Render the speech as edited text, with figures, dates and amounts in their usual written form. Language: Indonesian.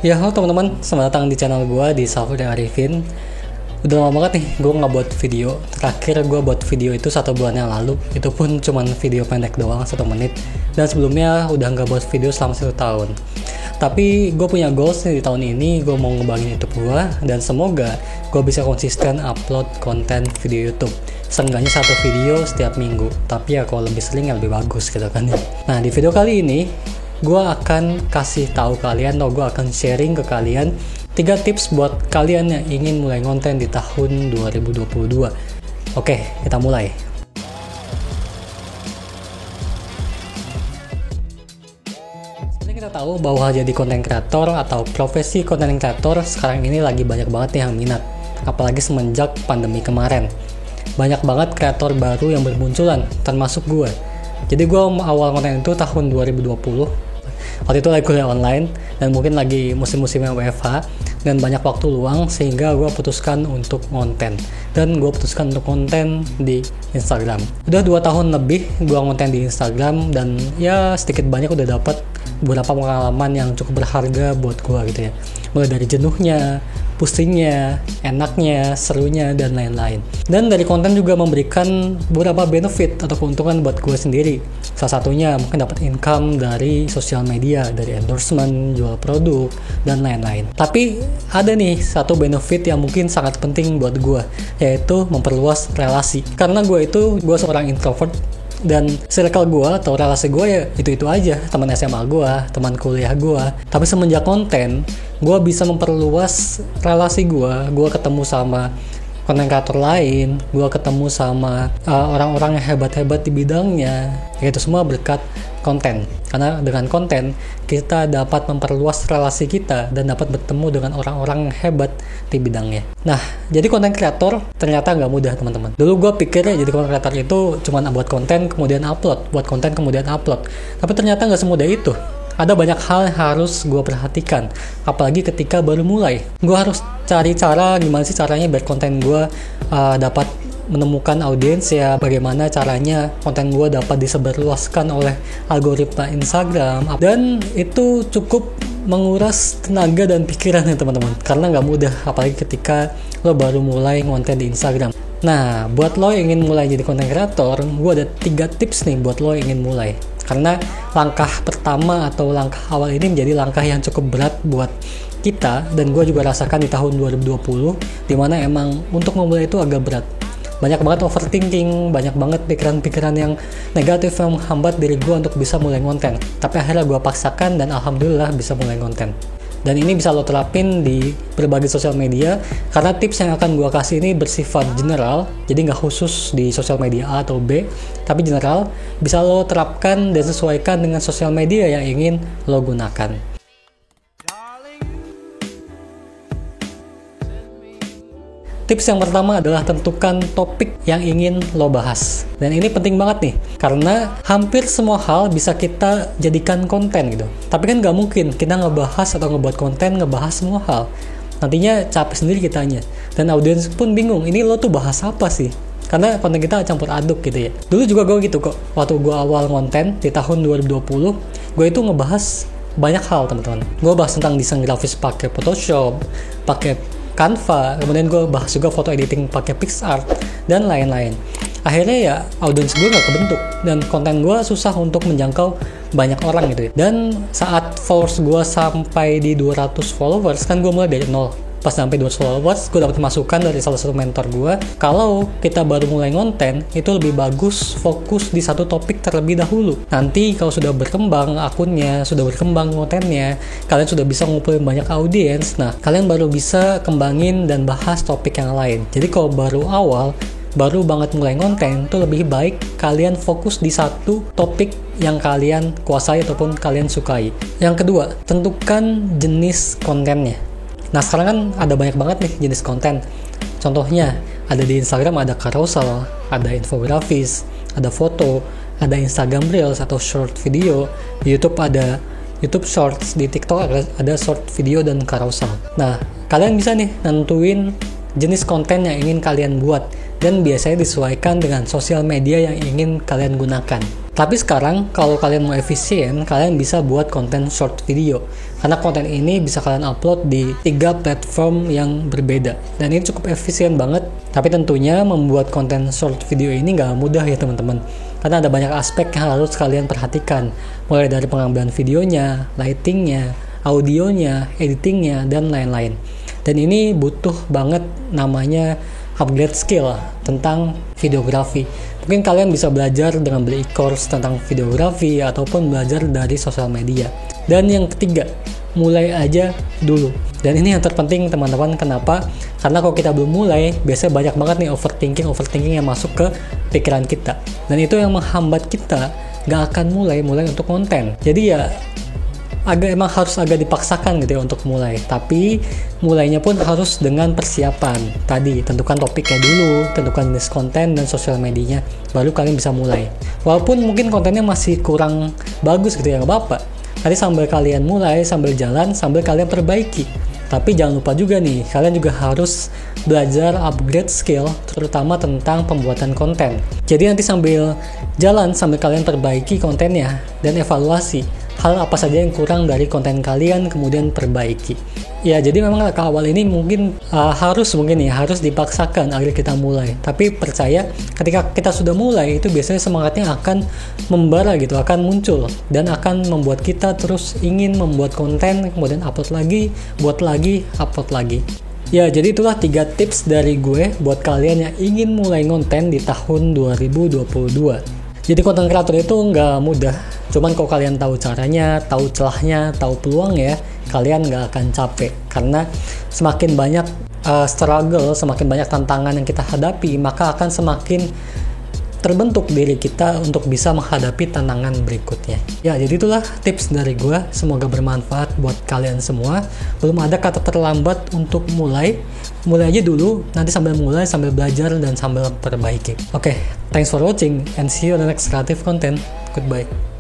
Ya, halo teman-teman, selamat datang di channel gue di Safri Arifin. Udah lama banget nih gue nggak buat video. Terakhir gue buat video itu 1 bulan yang lalu. Itu pun cuman video pendek doang, 1 menit. Dan sebelumnya udah nggak buat video selama 1 tahun. Tapi gue punya goals nih di tahun ini. Gue mau ngebangin YouTube gue. Dan semoga gue bisa konsisten upload konten video YouTube. Seenggaknya 1 video setiap minggu. Tapi ya kalau lebih sering ya lebih bagus gitu kan ya. Nah, di video kali ini gue akan kasih tahu kalian, atau gue akan sharing ke kalian 3 tips buat kalian yang ingin mulai konten di tahun 2022. Oke, kita mulai. Seperti kita tahu bahwa jadi konten kreator atau profesi konten kreator sekarang ini lagi banyak banget nih yang minat. Apalagi semenjak pandemi kemarin. Banyak banget kreator baru yang bermunculan, termasuk gue. Jadi gue awal konten itu tahun 2020. Waktu itu lagi kuliah online dan mungkin lagi musim-musimnya WFH dan banyak waktu luang, sehingga gue putuskan untuk konten. Dan gue putuskan untuk konten di Instagram. Udah 2 tahun lebih gue konten di Instagram, dan ya sedikit banyak udah dapat beberapa pengalaman yang cukup berharga buat gue gitu ya. Mulai dari jenuhnya, pusingnya, enaknya, serunya, dan lain-lain. Dan dari konten juga memberikan beberapa benefit atau keuntungan buat gue sendiri. Salah satunya mungkin dapat income dari sosial media, dari endorsement, jual produk, dan lain-lain. Tapi ada nih satu benefit yang mungkin sangat penting buat gue, yaitu memperluas relasi. Karena gue seorang introvert, dan circle gue atau relasi gue ya itu aja, teman SMA gue, teman kuliah gue. Tapi semenjak konten, gue bisa memperluas relasi gue ketemu sama konten kreator lain, gue ketemu sama orang-orang yang hebat-hebat di bidangnya. Itu semua berkat konten. Karena dengan konten kita dapat memperluas relasi kita dan dapat bertemu dengan orang-orang yang hebat di bidangnya. Nah, jadi konten kreator ternyata nggak mudah, teman-teman. Dulu gue pikir ya jadi konten kreator itu cuma buat konten kemudian upload, buat konten kemudian upload. Tapi ternyata nggak semudah itu. Ada banyak hal yang harus gue perhatikan, apalagi ketika baru mulai. Gue harus cari cara gimana sih caranya biar konten gue dapat menemukan audiens ya, bagaimana caranya konten gue dapat disebarluaskan oleh algoritma Instagram. Dan itu cukup menguras tenaga dan pikiran ya teman-teman, karena nggak mudah, apalagi ketika lo baru mulai konten di Instagram. Nah, buat lo yang ingin mulai jadi konten kreator, gue ada 3 tips nih buat lo yang ingin mulai. Karena langkah pertama atau langkah awal ini menjadi langkah yang cukup berat buat kita, dan gue juga rasakan di tahun 2020, dimana emang untuk memulai itu agak berat. Banyak banget overthinking, banyak banget pikiran-pikiran yang negatif yang menghambat diri gue untuk bisa mulai konten. Tapi akhirnya gue paksakan dan alhamdulillah bisa mulai konten. Dan ini bisa lo terapin di berbagai sosial media, karena tips yang akan gue kasih ini bersifat general, jadi nggak khusus di sosial media A atau B, tapi general, bisa lo terapkan dan sesuaikan dengan sosial media yang ingin lo gunakan. Tips yang pertama adalah tentukan topik yang ingin lo bahas. Dan ini penting banget nih, karena hampir semua hal bisa kita jadikan konten gitu. Tapi kan nggak mungkin kita ngebahas atau ngebuat konten ngebahas semua hal. Nantinya capek sendiri kitanya. Dan audiens pun bingung, ini lo tuh bahas apa sih? Karena konten kita campur aduk gitu ya. Dulu juga gue gitu kok. Waktu gue awal konten di tahun 2020, gue itu ngebahas banyak hal, teman-teman. Gue bahas tentang desain grafis pakai Photoshop, pakai Canva, kemudian gue bahas juga foto editing pakai PixArt, dan lain-lain. Akhirnya ya audiens gue gak kebentuk, dan konten gue susah untuk menjangkau banyak orang gitu ya. Dan saat followers gue sampai di 200 followers, kan gue mulai dari nol. Pas sampai 200 followers, gue dapat masukan dari salah satu mentor gue, kalau kita baru mulai konten, itu lebih bagus fokus di satu topik terlebih dahulu. Nanti kalau sudah berkembang akunnya, sudah berkembang kontennya, kalian sudah bisa ngumpulin banyak audiens, nah kalian baru bisa kembangin dan bahas topik yang lain. Jadi kalau baru awal, baru banget mulai konten, itu lebih baik kalian fokus di satu topik yang kalian kuasai ataupun kalian sukai. Yang kedua, tentukan jenis kontennya. Nah, sekarang kan ada banyak banget nih jenis konten. Contohnya, ada di Instagram ada carousel, ada infografis, ada foto, ada Instagram Reels atau short video. Di YouTube ada YouTube Shorts, di TikTok ada short video dan carousel. Nah, kalian bisa nih nentuin jenis konten yang ingin kalian buat, dan biasanya disesuaikan dengan sosial media yang ingin kalian gunakan. Tapi sekarang kalau kalian mau efisien, kalian bisa buat konten short video. Karena konten ini bisa kalian upload di 3 platform yang berbeda. Dan ini cukup efisien banget. Tapi tentunya membuat konten short video ini nggak mudah ya teman-teman. Karena ada banyak aspek yang harus kalian perhatikan. Mulai dari pengambilan videonya, lightingnya, audionya, editingnya, dan lain-lain. Dan ini butuh banget namanya upgrade skill tentang videografi. Mungkin kalian bisa belajar dengan beli course tentang videografi ataupun belajar dari sosial media. Dan yang ketiga, mulai aja dulu. Dan ini yang terpenting teman-teman. Kenapa? Karena kalau kita belum mulai, biasanya banyak banget nih overthinking yang masuk ke pikiran kita. Dan itu yang menghambat kita gak akan mulai untuk konten. Jadi ya emang harus agak dipaksakan gitu ya untuk mulai. Tapi mulainya pun harus dengan persiapan. Tadi tentukan topiknya dulu, tentukan jenis konten dan sosial medianya, baru kalian bisa mulai. Walaupun mungkin kontennya masih kurang bagus gitu ya, nggak apa-apa. Tadi sambil kalian mulai, sambil jalan, sambil kalian perbaiki. Tapi jangan lupa juga nih, kalian juga harus belajar upgrade skill, terutama tentang pembuatan konten. Jadi nanti sambil jalan, sambil kalian perbaiki kontennya dan evaluasi hal apa saja yang kurang dari konten kalian, kemudian perbaiki. Ya, jadi memang ke awal ini mungkin harus dipaksakan agar kita mulai. Tapi percaya ketika kita sudah mulai, itu biasanya semangatnya akan membara gitu, akan muncul dan akan membuat kita terus ingin membuat konten, kemudian upload lagi, buat lagi, upload lagi. Ya, jadi itulah 3 tips dari gue buat kalian yang ingin mulai konten di tahun 2022. Jadi konten kreator itu nggak mudah. Cuman kalau kalian tahu caranya, tahu celahnya, tahu peluang ya, kalian nggak akan capek. Karena semakin banyak struggle, semakin banyak tantangan yang kita hadapi, maka akan semakin terbentuk diri kita untuk bisa menghadapi tantangan berikutnya. Ya, jadi itulah tips dari gue. Semoga bermanfaat buat kalian semua. Belum ada kata terlambat untuk mulai. Mulai aja dulu, nanti sambil mulai, sambil belajar, dan sambil perbaiki. Oke, thanks for watching and see you on the next creative content. Goodbye.